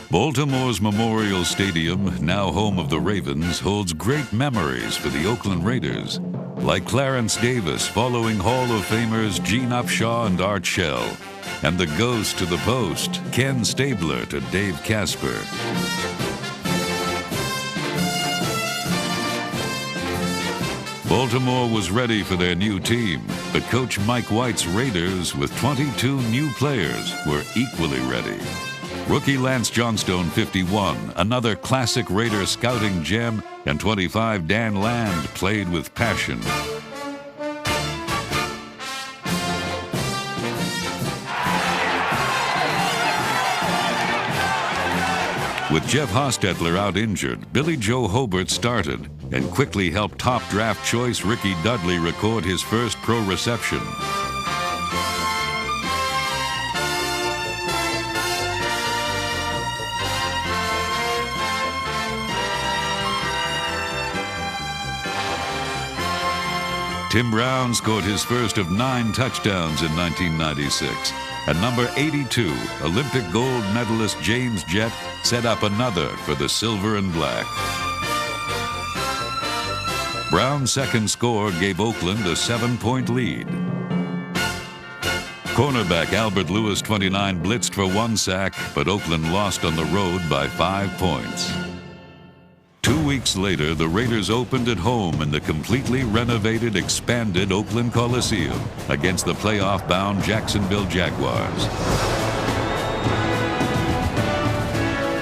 Baltimore's Memorial Stadium, now home of the Ravens, holds great memories for the Oakland Raiders, like Clarence Davis following Hall of Famers Gene Upshaw and Art Shell, and the ghost to the post, Ken Stabler to Dave Casper. Baltimore was ready for their new team, but Coach Mike White's Raiders, with 22 new players, were equally ready. Rookie Lance Johnstone, 51, another classic Raider scouting gem, and 25 Dan Land played with passion. With Jeff Hostetler out injured, Billy Joe Hobart started and quickly helped top draft choice Ricky Dudley record his first pro reception. Tim Brown scored his first of 9 touchdowns in 1996. And number 82, Olympic gold medalist James Jett, set up another for the silver and black. Brown's second score gave Oakland a 7-point lead. Cornerback Albert Lewis, 29, blitzed for 1 sack, but Oakland lost on the road by 5 points. 2 weeks later, the Raiders opened at home in the completely renovated, expanded Oakland Coliseum against the playoff-bound Jacksonville Jaguars.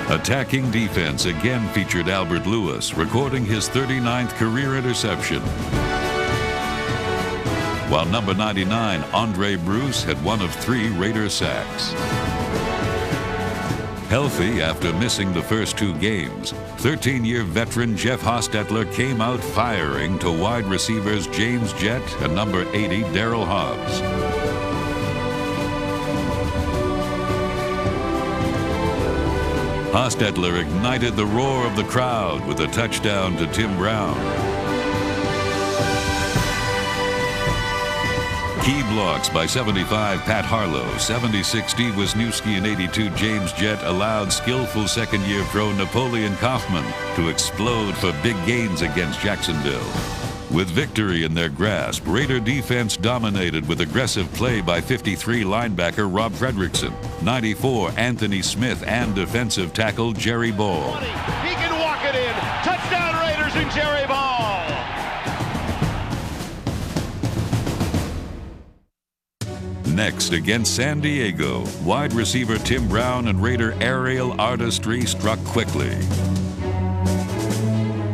Attacking defense again featured Albert Lewis, recording his 39th career interception, while number 99, Andre Bruce, had 1 of 3 Raider sacks. Healthy after missing the first 2 games, 13-year veteran Jeff Hostetler came out firing to wide receivers James Jett and number 80, Darryl Hobbs. Hostetler ignited the roar of the crowd with a touchdown to Tim Brown. Key blocks by 75 Pat Harlow, 76 Steve Wisniewski, and 82 James Jett allowed skillful second-year pro Napoleon Kaufman to explode for big gains against Jacksonville. With victory in their grasp, Raider defense dominated with aggressive play by 53 linebacker Rob Fredrickson, 94 Anthony Smith, and defensive tackle Jerry Ball. 20. He can walk it in. Touchdown Raiders and Jerry Ball. Next, against San Diego, wide receiver Tim Brown and Raider aerial artistry struck quickly.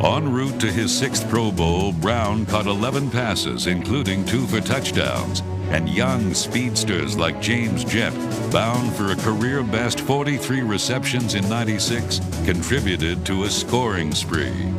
En route to his 6th Pro Bowl, Brown caught 11 passes, including 2 for touchdowns, and young speedsters like James Jett, bound for a career-best 43 receptions in '96, contributed to a scoring spree.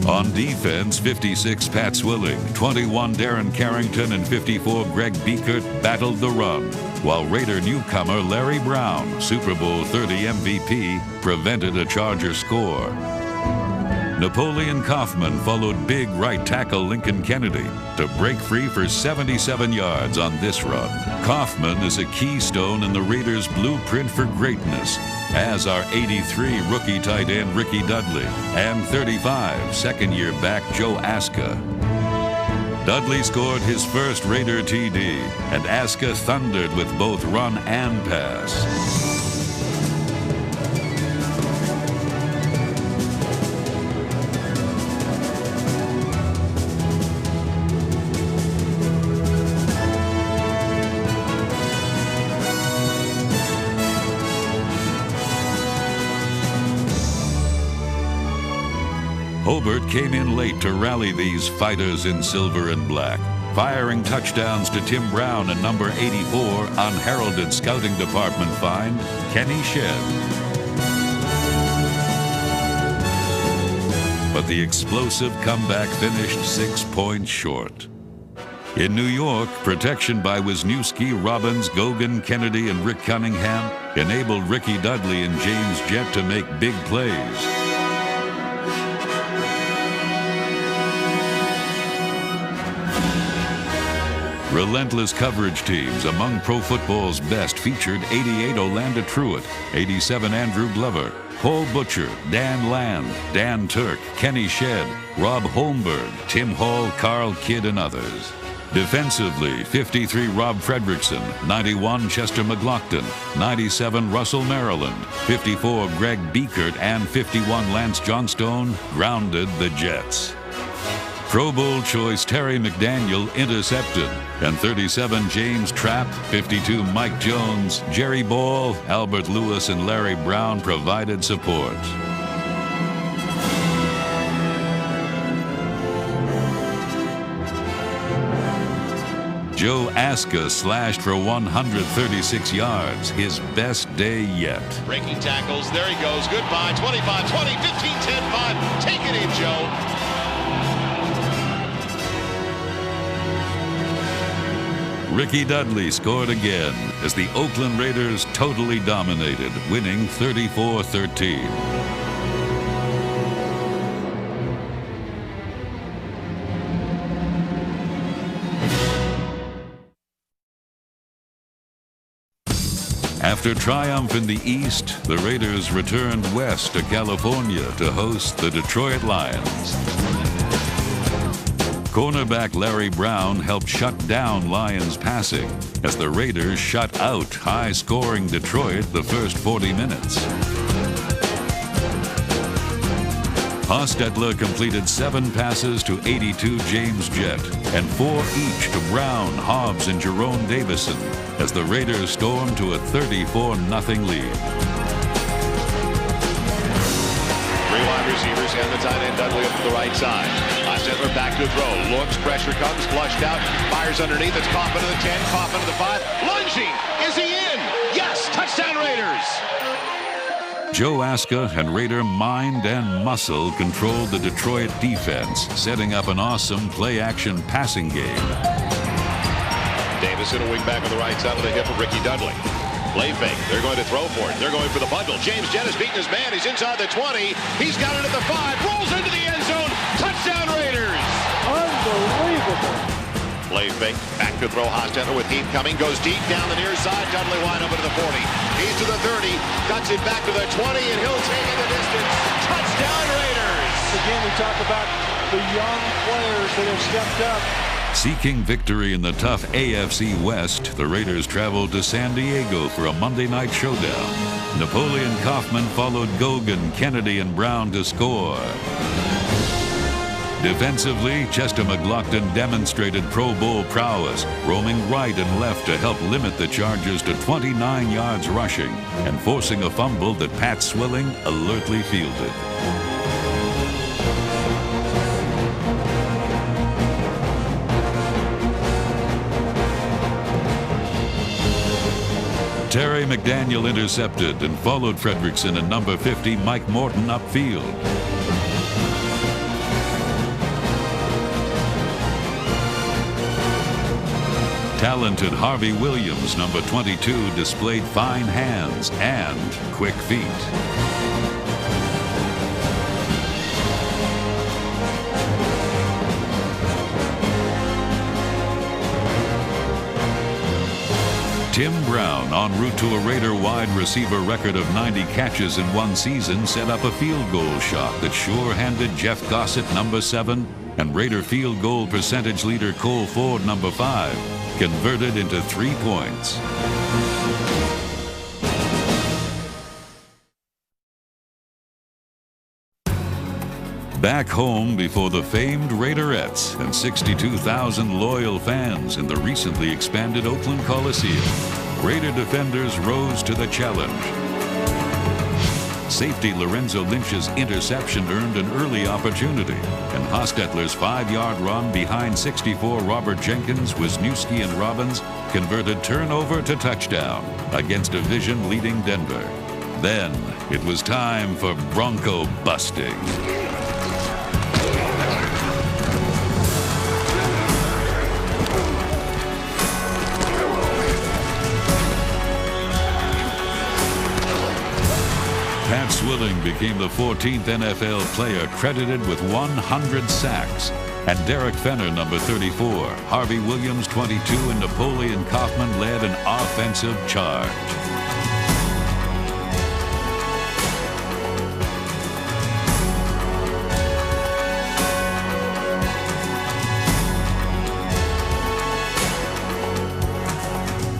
On defense, 56 Pat Swilling, 21 Darren Carrington, and 54 Greg Biekert battled the run, while Raider newcomer Larry Brown, Super Bowl 30 MVP, prevented a Charger score. Napoleon Kaufman followed big right tackle Lincoln Kennedy to break free for 77 yards on this run. Kaufman is a keystone in the Raiders' blueprint for greatness, as are 83 rookie tight end Ricky Dudley and 35 second-year back Joe Aska. Dudley scored his first Raider TD, and Aska thundered with both run and pass. Hobart came in late to rally these fighters in silver and black, firing touchdowns to Tim Brown and number 84, unheralded scouting department find, Kenny Shedd. But the explosive comeback finished 6 points short. In New York, protection by Wisniewski, Robbins, Gogan, Kennedy, and Rick Cunningham enabled Ricky Dudley and James Jett to make big plays. Relentless coverage teams among pro football's best featured 88 Orlando Truitt, 87 Andrew Glover, Paul Butcher, Dan Land, Dan Turk, Kenny Shedd, Rob Holmberg, Tim Hall, Carl Kidd, and others. Defensively, 53 Rob Fredrickson, 91 Chester McLaughlin, 97 Russell Maryland, 54 Greg Biekert, and 51 Lance Johnstone grounded the Jets. Pro Bowl choice Terry McDaniel intercepted, and 37 James Trapp, 52 Mike Jones, Jerry Ball, Albert Lewis, and Larry Brown provided support. Joe Aska slashed for 136 yards, his best day yet. Breaking tackles, there he goes, goodbye, 25, 20, 15, 10, 5, take it in, Joe. Ricky Dudley scored again as the Oakland Raiders totally dominated, winning 34-13. After triumph in the East, the Raiders returned west to California to host the Detroit Lions. Cornerback Larry Brown helped shut down Lions passing as the Raiders shut out high-scoring Detroit the first 40 minutes. Hostetler completed 7 passes to 82 James Jett and 4 each to Brown, Hobbs, and Jerome Davison as the Raiders stormed to a 34-0 lead. 3 wide receivers and the tight end Dudley up to the right side. Hostetler back to throw. Looks, pressure comes, flushed out, fires underneath. It's Coffin to the 10, Coffin to the 5. Lunging! Is he in? Yes! Touchdown Raiders! Joe Aska and Raider mind and muscle controlled the Detroit defense, setting up an awesome play-action passing game. Davison, a wing back on the right side of the hip of Ricky Dudley. Play fake. They're going to throw for it. They're going for the bundle. James Jett has beaten his man. He's inside the 20. He's got it at the 5. Rolls into the end zone. Touchdown Raiders! Unbelievable. Play fake. Back to throw. Hostetler with heat coming. Goes deep down the near side. Dudley wide open to the 40. He's to the 30. Cuts it back to the 20, and he'll take it the distance. Touchdown Raiders! Again, we talk about the young players that have stepped up. Seeking victory in the tough AFC West, the Raiders traveled to San Diego for a Monday night showdown. Napoleon Kaufman followed Gogan, Kennedy, and Brown to score. Defensively, Chester McLaughlin demonstrated Pro Bowl prowess, roaming right and left to help limit the Chargers to 29 yards rushing and forcing a fumble that Pat Swilling alertly fielded. Terry McDaniel intercepted and followed Fredrickson and number 50 Mike Morton upfield. Talented Harvey Williams, number 22, displayed fine hands and quick feet. Tim Brown, en route to a Raider wide receiver record of 90 catches in one season, set up a field goal shot that sure-handed Jeff Gossett, number 7, and Raider field goal percentage leader Cole Ford, number 5, converted into 3 points. Back home before the famed Raiderettes and 62,000 loyal fans in the recently expanded Oakland Coliseum, Raider defenders rose to the challenge. Safety Lorenzo Lynch's interception earned an early opportunity, and Hostetler's 5-yard run behind 64 Robert Jenkins, Wisniewski, and Robbins converted turnover to touchdown against division-leading Denver. Then it was time for Bronco busting. Pat Swilling became the 14th NFL player credited with 100 sacks. And Derek Fenner, number 34, Harvey Williams, 22, and Napoleon Kaufman led an offensive charge.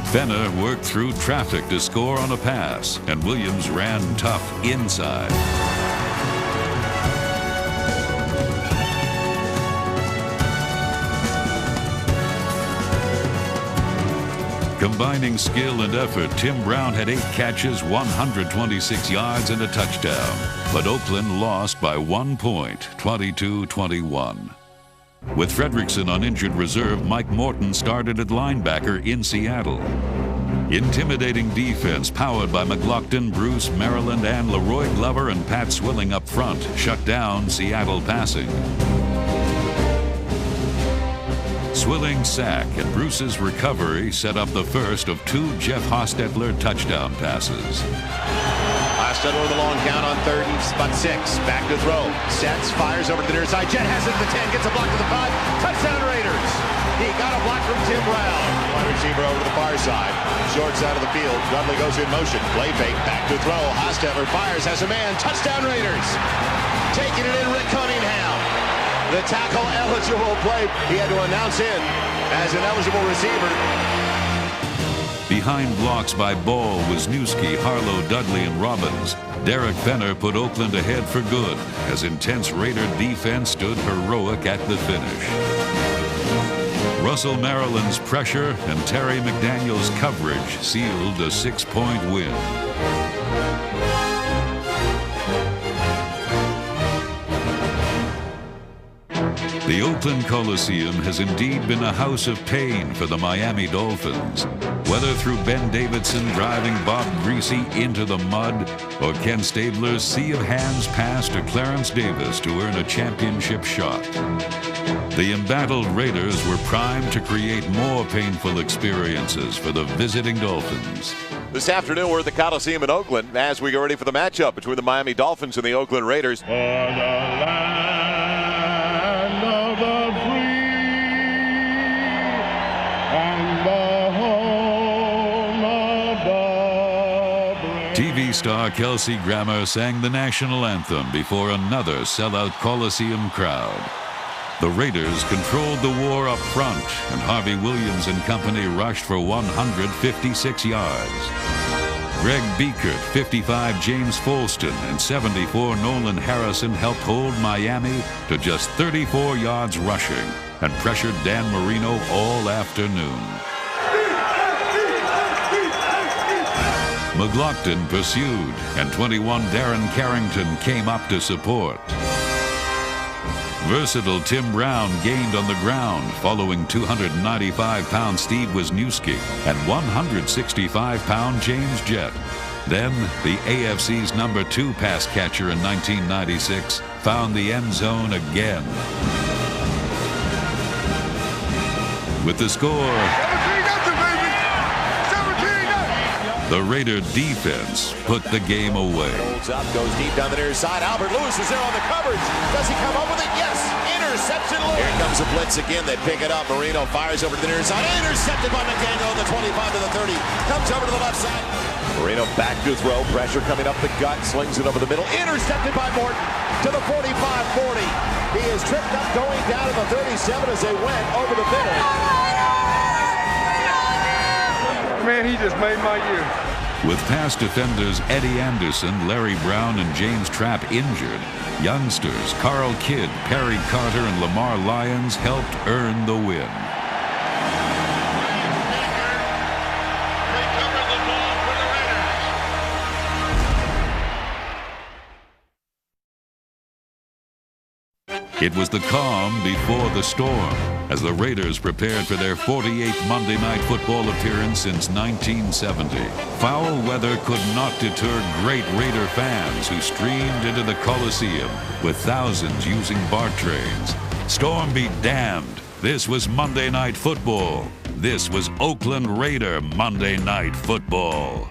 Fenner worked through traffic to score on a pass, and Williams ran tough inside. Combining skill and effort, Tim Brown had 8 catches, 126 yards, and a touchdown. But Oakland lost by 1 point, 22-21. With Fredrickson on injured reserve, Mike Morton started at linebacker in Seattle. Intimidating defense powered by McLaughlin, Bruce, Maryland, and Leroy Glover and Pat Swilling up front shut down Seattle passing. Swilling's sack and Bruce's recovery set up the first of 2 Jeff Hostetler touchdown passes. Hostetler with a long count on 3rd and 6. Back to throw. Sets, fires over to the near side. Jet has it to the 10, gets a block to the 5. Touchdown Raiders. He got a block from Tim Brown. Wide receiver over to the far side. Short side of the field. Dudley goes in motion. Play fake. Back to throw. Hostetler fires. Has a man. Touchdown Raiders. Taking it in, Rick Cunningham. The tackle eligible play. He had to announce in as an eligible receiver. Behind blocks by Ball, Wisniewski, Harlow, Dudley, and Robbins, Derek Fenner put Oakland ahead for good as intense Raider defense stood heroic at the finish. Russell Maryland's pressure and Terry McDaniel's coverage sealed a 6-point win. The Oakland Coliseum has indeed been a house of pain for the Miami Dolphins. Whether through Ben Davidson driving Bob Greasy into the mud or Ken Stabler's sea of hands pass to Clarence Davis to earn a championship shot. The embattled Raiders were primed to create more painful experiences for the visiting Dolphins. This afternoon, we're at the Coliseum in Oakland as we get ready for the matchup between the Miami Dolphins and the Oakland Raiders. For the land of the free and the home of the brave. TV star Kelsey Grammer sang the national anthem before another sellout Coliseum crowd. The Raiders controlled the war up front, and Harvey Williams and company rushed for 156 yards. Greg Biekert, 55 James Folston, and 74 Nolan Harrison helped hold Miami to just 34 yards rushing and pressured Dan Marino all afternoon. McLaughlin pursued, and 21 Darren Carrington came up to support. Versatile Tim Brown gained on the ground, following 295-pound Steve Wisniewski and 165-pound James Jett. Then, the AFC's number 2 pass catcher in 1996 found the end zone again. With the score, the Raider defense put the game away. Holds up, goes deep down the near side. Albert Lewis is there on the coverage. Does he come up with it? Yes! Interception. Here comes the blitz again. They pick it up. Marino fires over to the near side. Intercepted by McDaniel on the 25 to the 30. Comes over to the left side. Marino back to throw. Pressure coming up the gut. Slings it over the middle. Intercepted by Morton to the 45-40. He is tripped up going down to the 37 as they went over the middle. Man, he just made my year. With past defenders Eddie Anderson, Larry Brown, and James Trapp injured, youngsters Carl Kidd, Perry Carter, and Lamar Lyons helped earn the win. It was the calm before the storm as the Raiders prepared for their 48th Monday Night Football appearance since 1970. Foul weather could not deter great Raider fans who streamed into the Coliseum, with thousands using BART trains. Storm be damned. This was Monday Night Football. This was Oakland Raider Monday Night Football.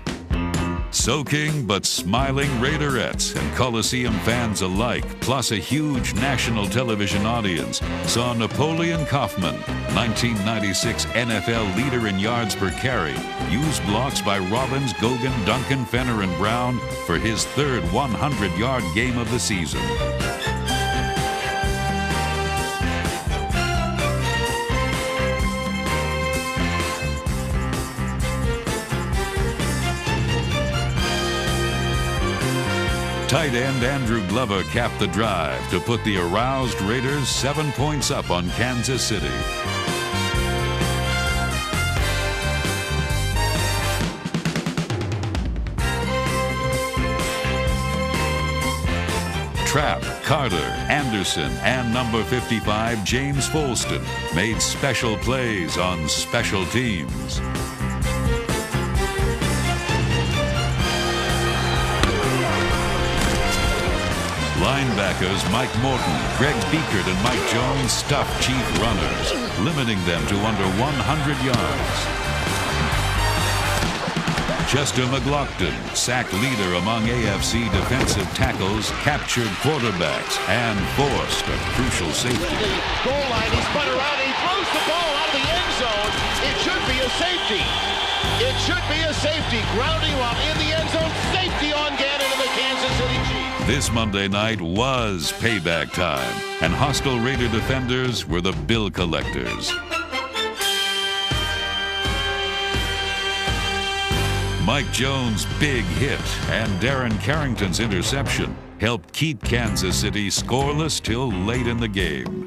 Soaking but smiling Raiderettes and Coliseum fans alike, plus a huge national television audience, saw Napoleon Kaufman, 1996 NFL leader in yards per carry, use blocks by Robbins, Gogan, Duncan, Fenner, and Brown for his third 100-yard game of the season. Tight end Andrew Glover capped the drive to put the aroused Raiders 7 points up on Kansas City. Trapp, Carter, Anderson, and number 55, James Folston, made special plays on special teams. Linebackers Mike Morton, Greg Beekert, and Mike Jones stuffed chief runners, limiting them to under 100 yards. Chester McLaughlin, sack leader among AFC defensive tackles, captured quarterbacks and forced a crucial safety. Goal line, he spun around, he throws the ball out of the end zone. It should be a safety. It should be a safety. Grounding while in the end zone. Safety on Gannon of the Kansas City Chiefs. This Monday night was payback time, and hostile Raider defenders were the bill collectors. Mike Jones' big hit and Darren Carrington's interception helped keep Kansas City scoreless till late in the game.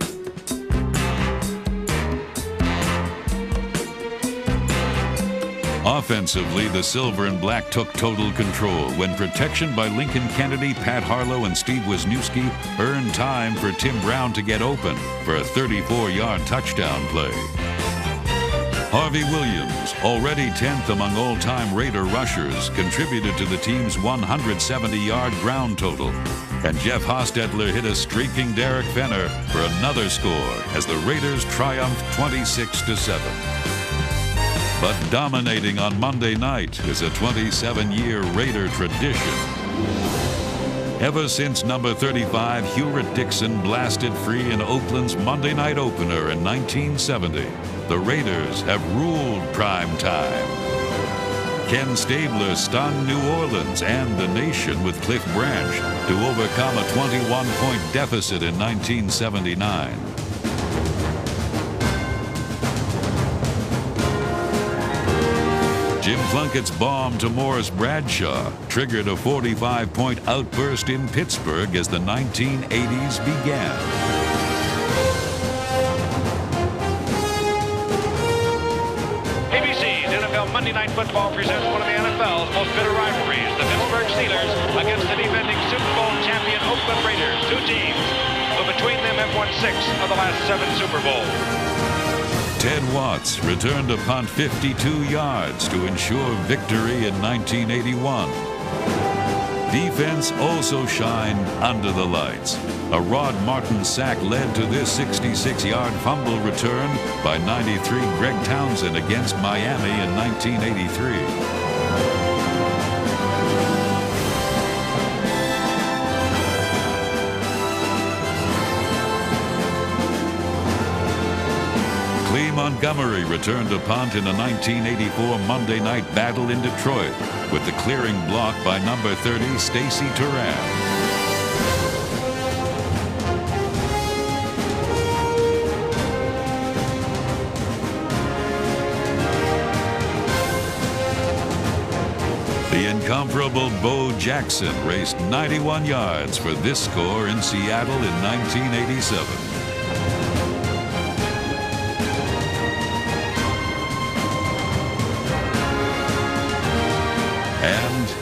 Offensively, the Silver and Black took total control when protection by Lincoln Kennedy, Pat Harlow, and Steve Wisniewski earned time for Tim Brown to get open for a 34-yard touchdown play. Harvey Williams, already 10th among all-time Raider rushers, contributed to the team's 170-yard ground total. And Jeff Hostetler hit a streaking Derek Fenner for another score as the Raiders triumphed 26-7. But dominating on Monday night is a 27-year Raider tradition. Ever since number 35, Hewritt Dixon blasted free in Oakland's Monday night opener in 1970, the Raiders have ruled prime time. Ken Stabler stunned New Orleans and the nation with Cliff Branch to overcome a 21-point deficit in 1979. Jim Plunkett's bomb to Morris Bradshaw triggered a 45-point outburst in Pittsburgh as the 1980s began. ABC's NFL Monday Night Football presents one of the NFL's most bitter rivalries, the Pittsburgh Steelers against the defending Super Bowl champion Oakland Raiders, two teams who between them have won 6 of the last 7 Super Bowls. Ted Watts returned a punt 52 yards to ensure victory in 1981. Defense also shined under the lights. A Rod Martin sack led to this 66-yard fumble return by 93 Greg Townsend against Miami in 1983. Montgomery returned a punt in a 1984 Monday night battle in Detroit with the clearing block by number 30, Stacy Turan. The incomparable Bo Jackson raced 91 yards for this score in Seattle in 1987.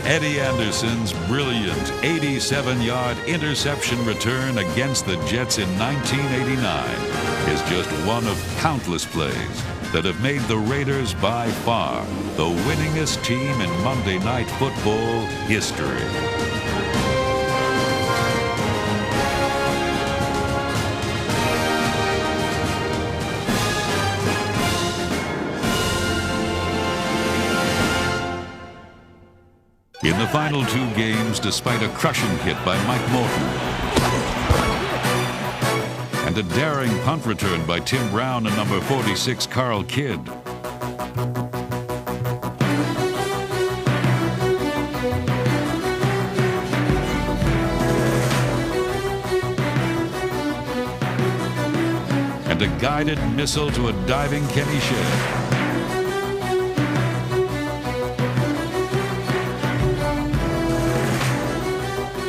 Eddie Anderson's brilliant 87-yard interception return against the Jets in 1989 is just one of countless plays that have made the Raiders by far the winningest team in Monday Night Football history. In the final 2 games, despite a crushing hit by Mike Moulton and a daring punt return by Tim Brown and number 46 Carl Kidd, and a guided missile to a diving Kenny Shedd.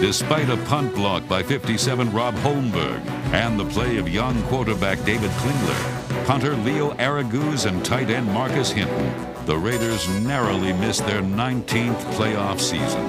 Despite a punt block by 57 Rob Holmberg and the play of young quarterback David Klingler, punter Leo Araguz and tight end Marcus Hinton, the Raiders narrowly missed their 19th playoff season.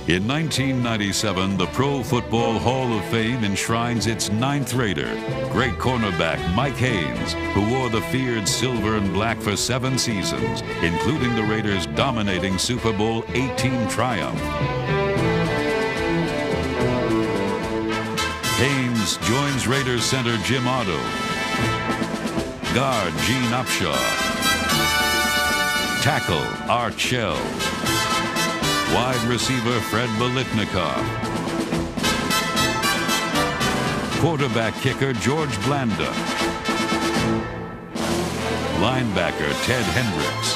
In 1997, the Pro Football Hall of Fame enshrines its 9th Raider, great cornerback Mike Haynes, who wore the feared silver and black for 7 seasons, including the Raiders' dominating Super Bowl 18 triumph. Haynes joins Raiders center Jim Otto, guard Gene Upshaw, tackle Art Shell, wide receiver Fred Biletnikoff, quarterback kicker George Blanda, linebacker Ted Hendricks,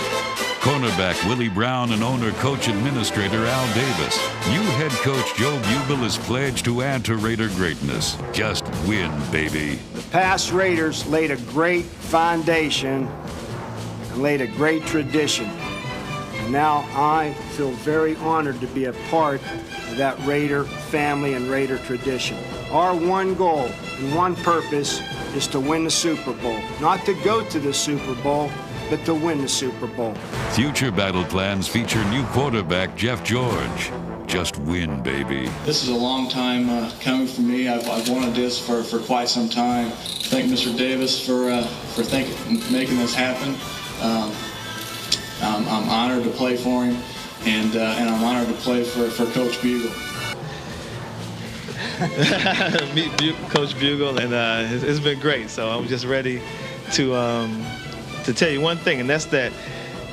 cornerback Willie Brown, and owner, coach, administrator Al Davis. New head coach Joe Bugel is pledged to add to Raider greatness. Just win, baby. The past Raiders laid a great foundation and laid a great tradition. Now I feel very honored to be a part of that Raider family and Raider tradition. Our one goal and one purpose is to win the Super Bowl. Not to go to the Super Bowl, but to win the Super Bowl. Future battle plans feature new quarterback Jeff George. Just win, baby. This is a long time coming for me. I've wanted this for quite some time. Thank Mr. Davis for making this happen. I'm honored to play for him, and I'm honored to play for Coach Bugel. Meet Coach Bugel, and it's been great. So I'm just ready to tell you one thing, and that's that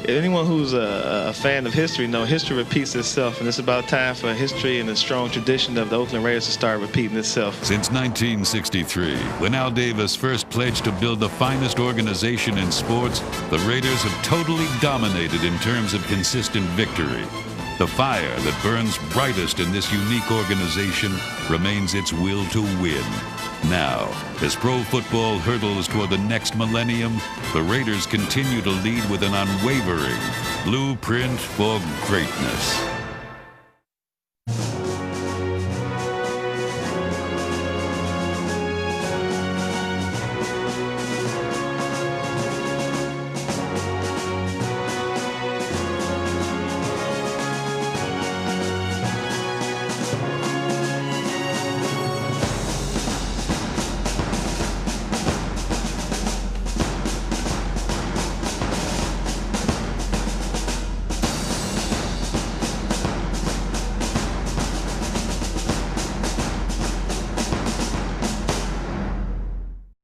anyone who's a fan of history knows history repeats itself, and it's about time for history and the strong tradition of the Oakland Raiders to start repeating itself. Since 1963, when Al Davis first pledged to build the finest organization in sports, the Raiders have totally dominated in terms of consistent victory. The fire that burns brightest in this unique organization remains its will to win. Now, as pro football hurtles toward the next millennium, the Raiders continue to lead with an unwavering blueprint for greatness.